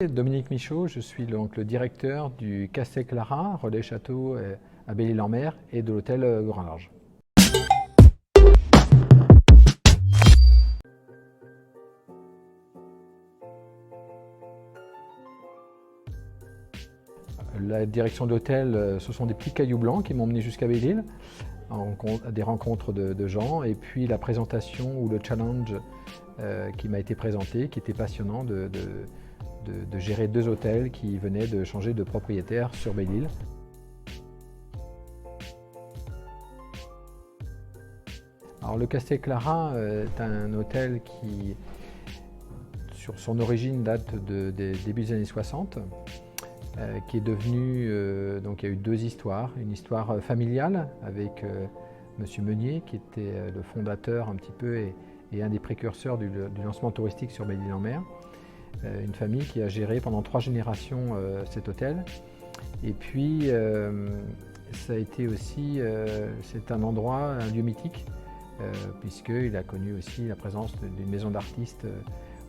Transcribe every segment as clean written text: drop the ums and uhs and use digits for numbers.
Dominique Michaud, je suis donc le directeur du Castet Clara, relais château à Belle-Île-en-Mer et de l'hôtel Grand Large. La direction de l'hôtel, ce sont des petits cailloux blancs qui m'ont emmené jusqu'à Belle-Île, à des rencontres de gens, et puis la présentation ou le challenge qui m'a été présenté, qui était passionnant de gérer deux hôtels qui venaient de changer de propriétaire sur Belle-Île. Alors, le Castet Clara est un hôtel qui, sur son origine, date des débuts des années 60, qui est devenu, donc il y a eu deux histoires. Une histoire familiale avec Monsieur Meunier, qui était le fondateur un petit peu et un des précurseurs du lancement touristique sur Belle-Île-en-Mer. Une famille qui a géré pendant 3 générations cet hôtel. Et puis, ça a été aussi, c'est un endroit, un lieu mythique, puisqu'il a connu aussi la présence d'une maison d'artistes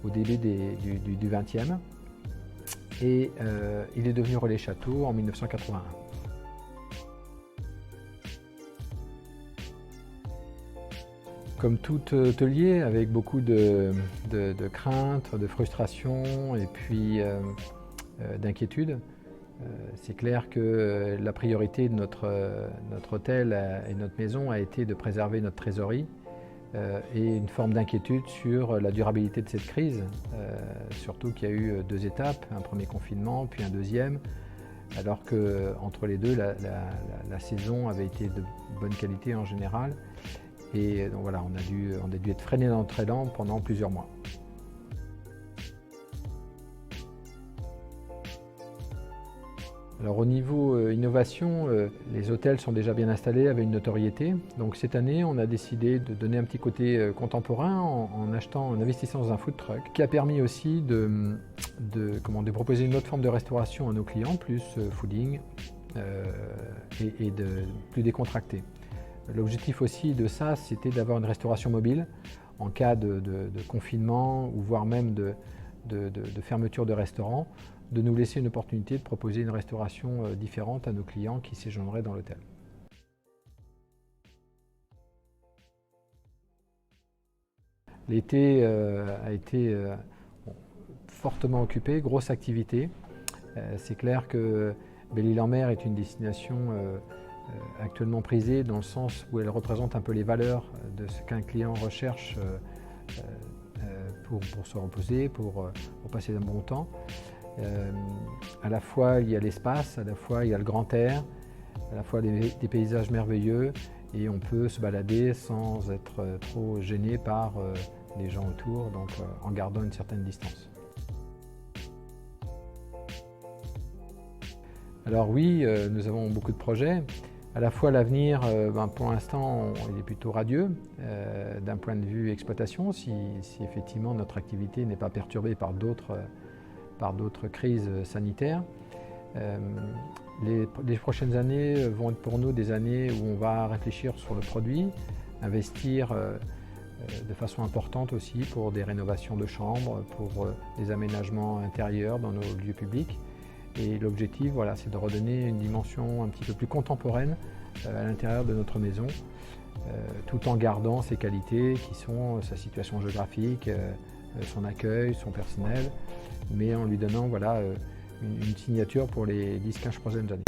au début du XXe. Et il est devenu relais château en 1981. Comme tout hôtelier, avec beaucoup de craintes, de frustration et puis d'inquiétude, c'est clair que la priorité de notre hôtel et notre maison a été de préserver notre trésorerie et une forme d'inquiétude sur la durabilité de cette crise, surtout qu'il y a eu 2 étapes, un premier confinement puis un deuxième, alors qu'entre les deux, la saison avait été de bonne qualité en général. Et donc voilà, on a dû être freiné dans notre élan pendant plusieurs mois. Alors au niveau innovation, les hôtels sont déjà bien installés, avaient une notoriété. Donc cette année, on a décidé de donner un petit côté contemporain en investissant dans un food truck, qui a permis aussi de proposer une autre forme de restauration à nos clients, plus fooding et plus décontracté. L'objectif aussi de ça, c'était d'avoir une restauration mobile en cas de confinement ou voire même de fermeture de restaurant, de nous laisser une opportunité de proposer une restauration différente à nos clients qui séjourneraient dans l'hôtel. L'été a été fortement occupé, grosse activité. C'est clair que Belle-Île-en-Mer est une destination actuellement prisée dans le sens où elle représente un peu les valeurs de ce qu'un client recherche pour se reposer, pour passer un bon temps. À la fois il y a l'espace, à la fois il y a le grand air, à la fois des paysages merveilleux et on peut se balader sans être trop gêné par les gens autour, donc en gardant une certaine distance. Alors oui, nous avons beaucoup de projets. À la fois l'avenir, pour l'instant, il est plutôt radieux d'un point de vue exploitation, si effectivement notre activité n'est pas perturbée par d'autres crises sanitaires. Les prochaines années vont être pour nous des années où on va réfléchir sur le produit, investir de façon importante aussi pour des rénovations de chambres, pour des aménagements intérieurs dans nos lieux publics. Et l'objectif, voilà, c'est de redonner une dimension un petit peu plus contemporaine à l'intérieur de notre maison, tout en gardant ses qualités qui sont sa situation géographique, son accueil, son personnel, mais en lui donnant voilà, une signature pour les 10-15 prochaines années.